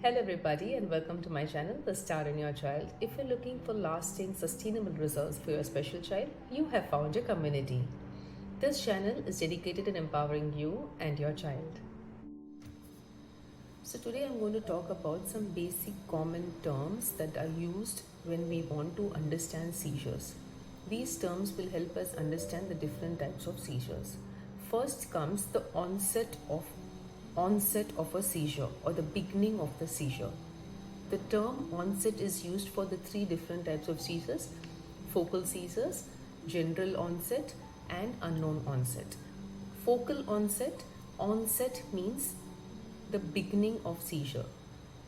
Hello everybody and welcome to my channel, The Star in Your Child. If you're looking for lasting, sustainable results for your special child, you have found your community. This channel is dedicated in empowering you and your child. So today I'm going to talk about some basic common terms that are used when we want to understand seizures. These terms will help us understand the different types of seizures. First comes the onset of a seizure or the beginning of the seizure. The term onset is used for the three different types of seizures: focal seizures, general onset, and unknown onset. Focal onset means the beginning of seizure.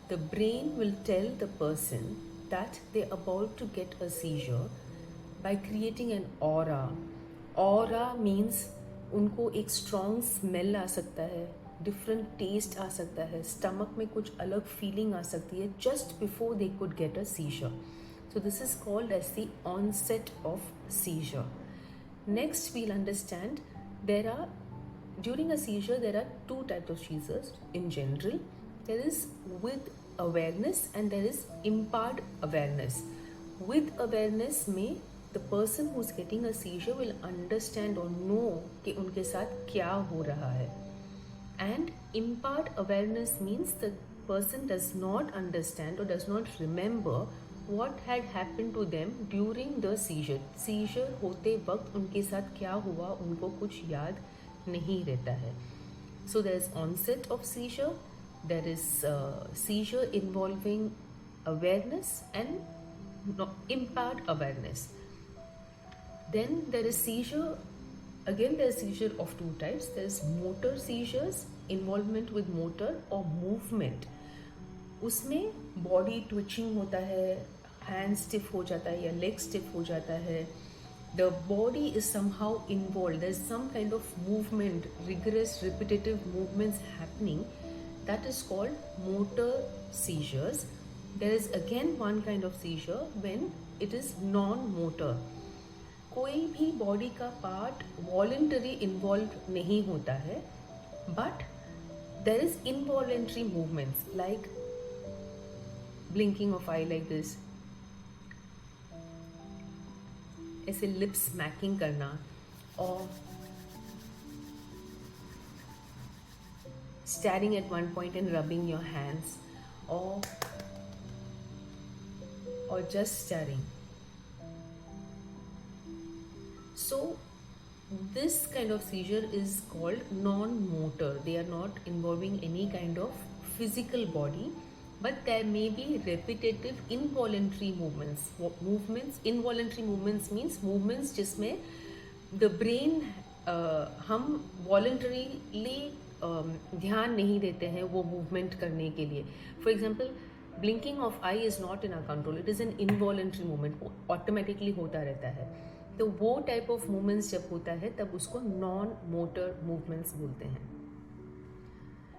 The brain will tell the person that they're about to get a seizure by creating an aura. Aura means उनको एक strong smell आ सकता है, different taste आ सकता है, stomach में कुछ अलग feeling आ सकती है just before they could get a seizure. So this is called as the onset of seizure. Next we'll understand during a seizure there are two types of seizures in general. There is with awareness and there is impaired awareness. With awareness में the person who's getting a seizure will understand or know कि उनके साथ क्या हो रहा है. And impaired awareness means the person does not understand or does not remember what had happened to them during the seizure. Seizure होते वक्त उनके साथ क्या हुआ उनको कुछ याद नहीं रहता है. So there is onset of seizure, there is seizure involving awareness and impaired awareness. Then there is seizure, again there is seizure of two types. There is motor seizures, involvement with motor or movement. उसमें body twitching होता है, hand stiff हो जाता है या leg stiff हो जाता है. The body is somehow involved. There's some kind of movement, rigorous, repetitive movements happening. That is called motor seizures. There is again one kind of seizure when it is non-motor. कोई भी body का part voluntary involved नहीं होता है, but there is involuntary movements like blinking of eye like this, ऐसे lip smacking करना, और staring at one point and rubbing your hands, or just staring. So this kind of seizure is called non-motor. They are not involving any kind of physical body, but there may be repetitive involuntary movements. Involuntary movements means movements जिसमें the brain हम voluntarily ध्यान नहीं देते हैं वो movement करने के लिए. For example, blinking of eye is not in our control. It is an involuntary movement. Automatically होता रहता है. तो वो टाइप ऑफ मूवमेंट्स जब होता है तब उसको नॉन मोटर मूवमेंट्स बोलते हैं.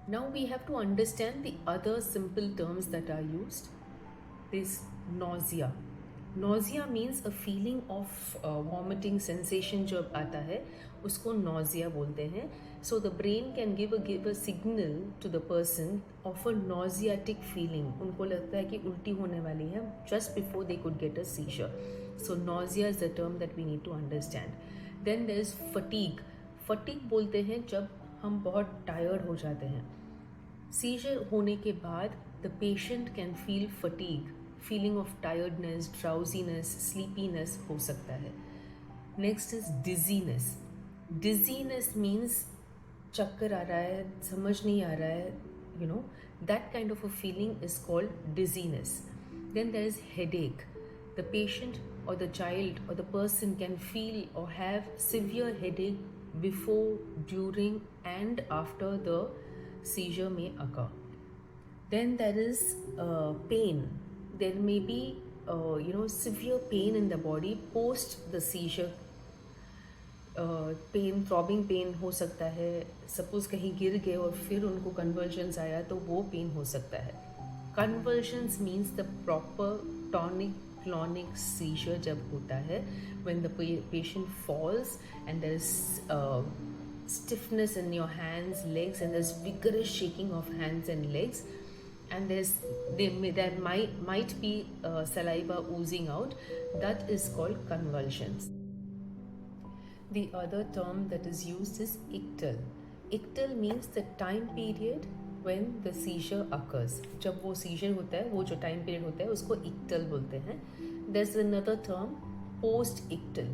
Now we have to understand the other simple terms that are used. This nausea. Nausea means a feeling of vomiting sensation जब आता है उसको नॉजिया बोलते हैं. So the brain can give a signal to the person of a nauseatic feeling. उनको लगता है कि उल्टी होने वाली है just before they could get a seizure. So nausea is the term that we need to understand. Then there is fatigue. Fatigue बोलते हैं जब हम बहुत tired हो जाते हैं. Seizure होने के बाद the patient can feel fatigue, feeling of tiredness, drowsiness, sleepiness हो सकता है. Next is dizziness. Dizziness means चक्कर आ रहा है, समझ नहीं आ रहा है, that kind of a feeling is called dizziness. Then there is headache. The patient or the child or the person can feel or have severe headache before, during and after the seizure may occur. Then there is pain. There may be severe pain in the body post the seizure. Pain, throbbing pain हो सकता है. Suppose कहीं गिर गए और फिर उनको convergence आया तो वो पेन हो सकता है. Convergence means the proper tonic clonic seizure जब होता है when the patient falls and there is stiffness in your hands, legs, and there's vigorous shaking of hands and legs. and there might be saliva oozing out. That is called convulsions. The other term that is used is ictal. Ictal means the time period when the seizure occurs. जब वो seizure होता है, वो जो time period होता है उसको ictal बोलते हैं. There's another term, post-ictal.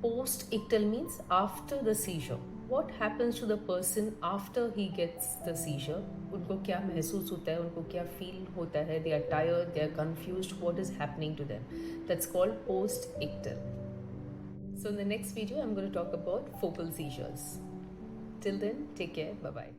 Post-ictal means after the seizure. What happens to the person after he gets the seizure? उनको क्या महसूस होता है, उनको क्या feel होता है, they are tired, they are confused, what is happening to them? That's called post-ictal. So in the next video, I'm going to talk about focal seizures. Till then, take care. Bye-bye.